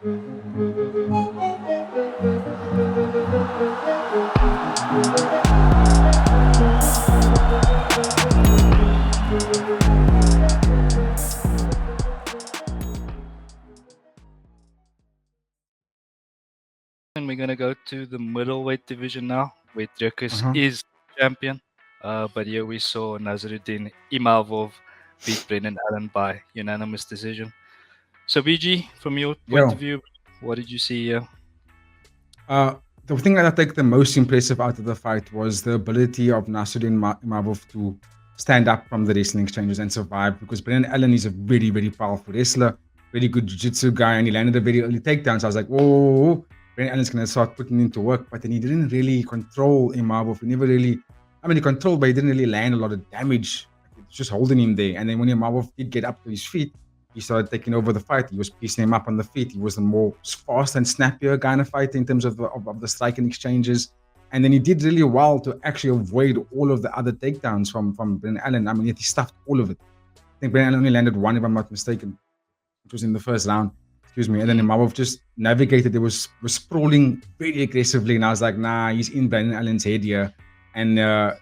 And we're gonna go to the middleweight division now, where Dricus Uh-huh. is champion. But here we saw Nassourdine Imavov beat Brendan Allen by unanimous decision. So BG, from your point Yeah. of view, what did you see here? The thing that I think the most impressive out of the fight was the ability of Nassourdine Imavov to stand up from the wrestling exchanges and survive, because Brendan Allen is a very, very powerful wrestler, very good jiu-jitsu guy, and he landed a very early takedown. So I was like, whoa, Brendan Allen's going to start putting into work. But then he didn't really control Imavov. He never really, he controlled, but he didn't really land a lot of damage. Like, it was just holding him there. And then when Imavov did get up to his feet, he started taking over the fight. He was piecing him up on the feet. He was the more fast and snappier kind of fighter in terms of the striking exchanges. And then he did really well to actually avoid all of the other takedowns from Brendan Allen. Yet he stuffed all of it. I think Brendan Allen only landed one, if I'm not mistaken, which was in the first round. Excuse me. And then Imavov just navigated. It was sprawling very aggressively. And I was like, nah, he's in Brendan Allen's head here. And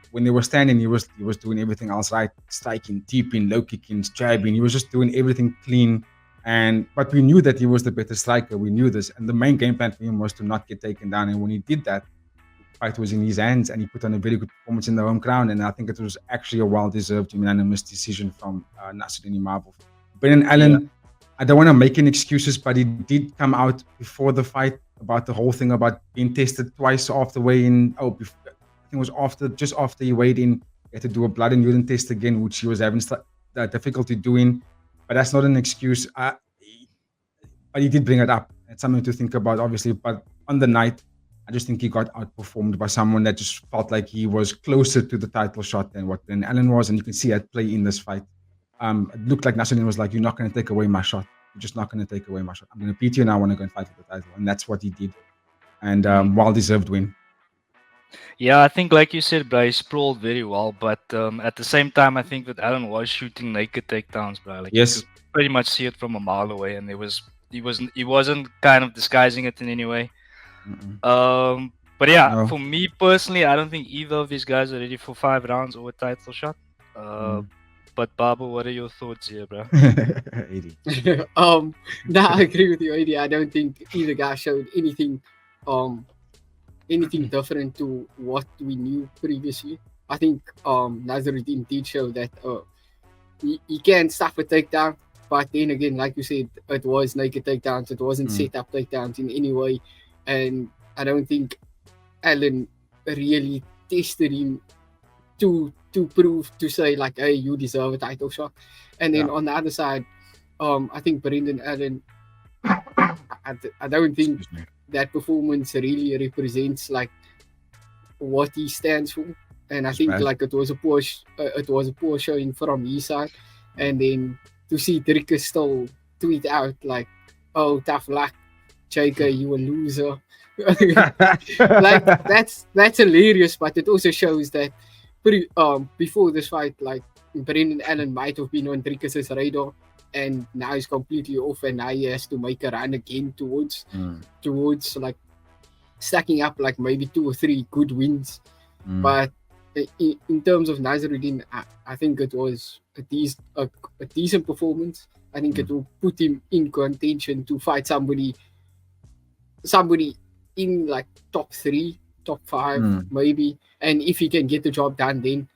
when they were standing, he was doing everything else right, striking, deeping, low kicking, jabbing. He was just doing everything clean. But we knew that he was the better striker. We knew this, and the main game plan for him was to not get taken down. And when he did that, the fight was in his hands, and he put on a very good performance in the home ground. And I think it was actually a well-deserved unanimous decision from Nassourdine Imavov. Brendan Allen, I don't want to make any excuses, but he did come out before the fight about the whole thing about being tested twice after weigh-in. I think it was just after he weighed in, he had to do a blood and urine test again, which he was having difficulty doing. But that's not an excuse. But he did bring it up. It's something to think about, obviously. But on the night, I just think he got outperformed by someone that just felt like he was closer to the title shot than what Brendan Allen was. And you can see at play in this fight. It looked like Nassourdine was like, you're not going to take away my shot. You're just not going to take away my shot. I'm going to beat you and I want to go and fight for the title. And that's what he did. And well-deserved win. Yeah, I think like you said, bro, he sprawled very well, but at the same time, I think that Allen was shooting naked takedowns, bro. Like, yes, you could pretty much see it from a mile away, and he wasn't kind of disguising it in any way. But yeah, No. for me personally, I don't think either of these guys are ready for 5 rounds or a title shot. But Babu, what are your thoughts here, bro? No, I agree with you, AD. I don't think either guy showed anything different to what we knew previously. I think Nassourdine did show that he can stuff a takedown, but then again, like you said, it was naked takedowns. It wasn't set up takedowns in any way, and I don't think Allen really tested him to prove, to say like, hey, you deserve a title shot. And then on the other side, I think Brendan Allen, I don't think that performance really represents like what he stands for, and I think like it was a poor showing from his side. And then to see Dricus still tweet out like, "Oh, tough luck, JK, you a loser." Like that's hilarious, but it also shows that before this fight, like Brendan Allen might have been on Dricus's radar, and now he's completely off, and now he has to make a run again towards like stacking up like maybe 2 or 3 good wins. But in terms of Nassourdine, I think it was a decent performance. I think it will put him in contention to fight somebody in like top 3, top 5 maybe, and if he can get the job done then,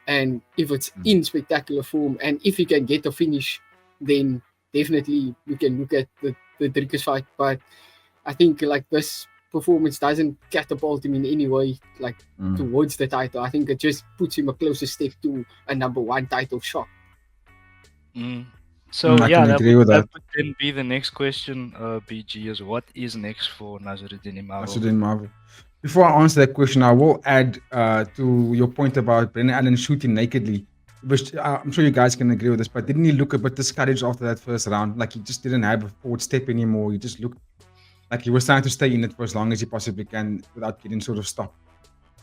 and if it's in spectacular form, and if he can get a finish, then definitely we can look at the Dricus fight. But I think like this performance doesn't catapult him in any way like towards the title. I think it just puts him a closer step to a number 1 title shot. So that would then be the next question, BG, is what is next for Nassourdine Imavov? Before I answer that question, I will add to your point about Brendan Allen shooting nakedly. Which I'm sure you guys can agree with this, but didn't he look a bit discouraged after that first round? Like he just didn't have a forward step anymore. He just looked like he was trying to stay in it for as long as he possibly can without getting sort of stopped.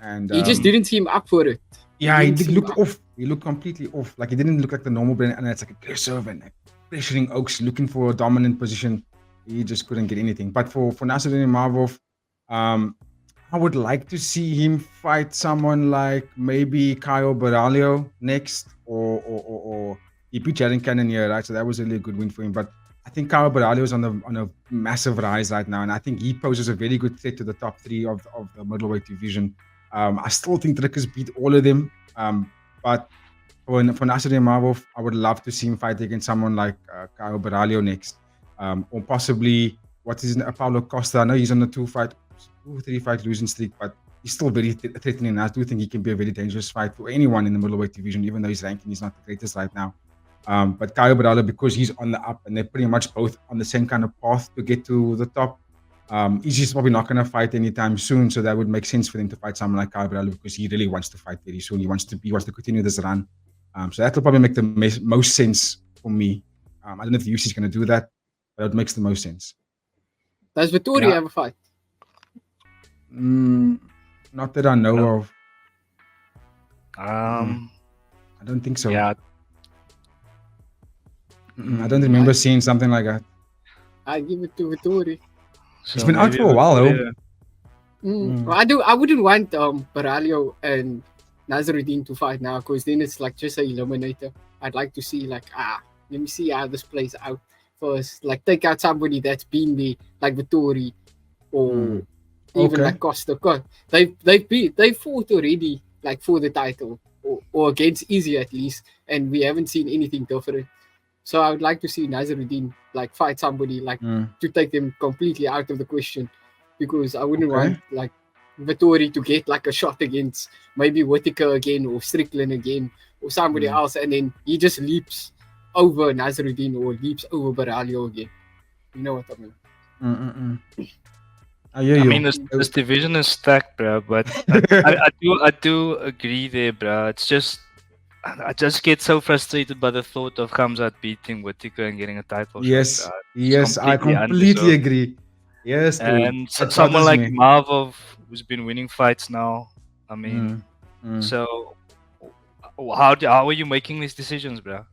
And he just didn't seem up for it. Yeah, he looked off. He looked completely off. Like he didn't look like the normal Brendan Allen. It's like aggressive and like pressuring Oaks, looking for a dominant position. He just couldn't get anything. But for Nassourdine Imavov, um, I would like to see him fight someone like maybe Kyle Baralho next, or he beat Jalen Cannonier, right? So that was really a good win for him. But I think Kyle Baralho is on a massive rise right now, and I think he poses a very good threat to the top three of the middleweight division. I still think Dricus beat all of them, but for Nassourdine Imavov, I would love to see him fight against someone like Kyle Baralho next, or possibly what is Paulo Costa. I know he's on a 3 fight losing streak, but he's still very threatening. I do think he can be a very dangerous fight for anyone in the middleweight division, even though his ranking is not the greatest right now. But Kyle Baralho, because he's on the up and they're pretty much both on the same kind of path to get to the top, he's just probably not going to fight anytime soon. So that would make sense for them to fight someone like Kyle Baralho, because he really wants to fight very soon. He wants to continue this run. So that will probably make the most sense for me. I don't know if the UFC is going to do that, but it makes the most sense. Does Vettori have a fight? Not that I know of. I don't think so. Yeah. I don't remember seeing something like that. I give it to Vettori. So it's been out for a while, though. I wouldn't want Baralho and Nassourdine to fight now, because then it's like just an eliminator. I'd like to see let me see how this plays out first. Like take out somebody that's been there, like Vettori, or even like Costa. They fought already, like for the title, or against Izzy at least, and we haven't seen anything different. So I would like to see Nassourdine like fight somebody like to take them completely out of the question, because I wouldn't want like Vettori to get like a shot against maybe Whittaker again, or Strickland again, or somebody else, and then he just leaps over Nassourdine or leaps over Baralho again. You know what I mean? I mean, this division is stacked, bro. But I do agree there, bro. It's just I just get so frustrated by the thought of Khamzat beating Whittaker and getting a title shot. Yes, I completely agree. Yes, and someone like Imavov, who's been winning fights now. I mean, so how are you making these decisions, bro?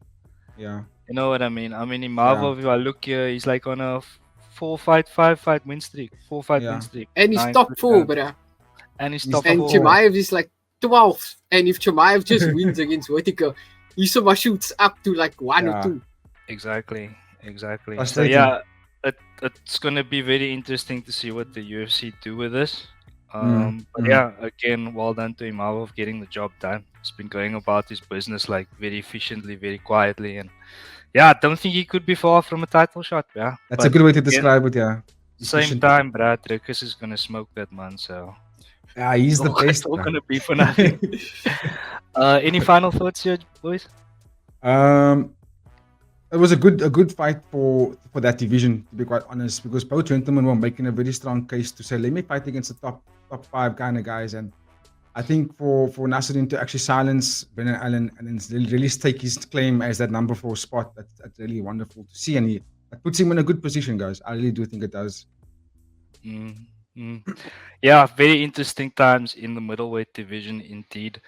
Yeah, you know what I mean. I mean, Imavov, if I look here, he's like on a 5-fight win streak, 4-fight win streak, and he's top 4, bro. And he's top 4. And Chimaev is like 12th, and if Chimaev just wins against Whittaker, he somehow shoots up to like 1 or 2. Exactly. So yeah, it's gonna be very interesting to see what the UFC do with this. But yeah, again, well done to Imavov getting the job done. He's been going about his business like very efficiently, very quietly, and yeah, I don't think he could be far from a title shot. Yeah, that's a good way to describe it. Yeah. Same time, Brad Dricus is gonna smoke that man. So yeah, he's the best. It's all gonna be for nothing. Any final thoughts here, boys? It was a good fight for that division, to be quite honest, because both gentlemen were making a very strong case to say, let me fight against the top 5 kind of guys. And I think for Nassourdine to actually silence Brendan Allen and then really take his claim as that number 4 spot, that's really wonderful to see. And that puts him in a good position, guys. I really do think it does. Yeah, very interesting times in the middleweight division indeed.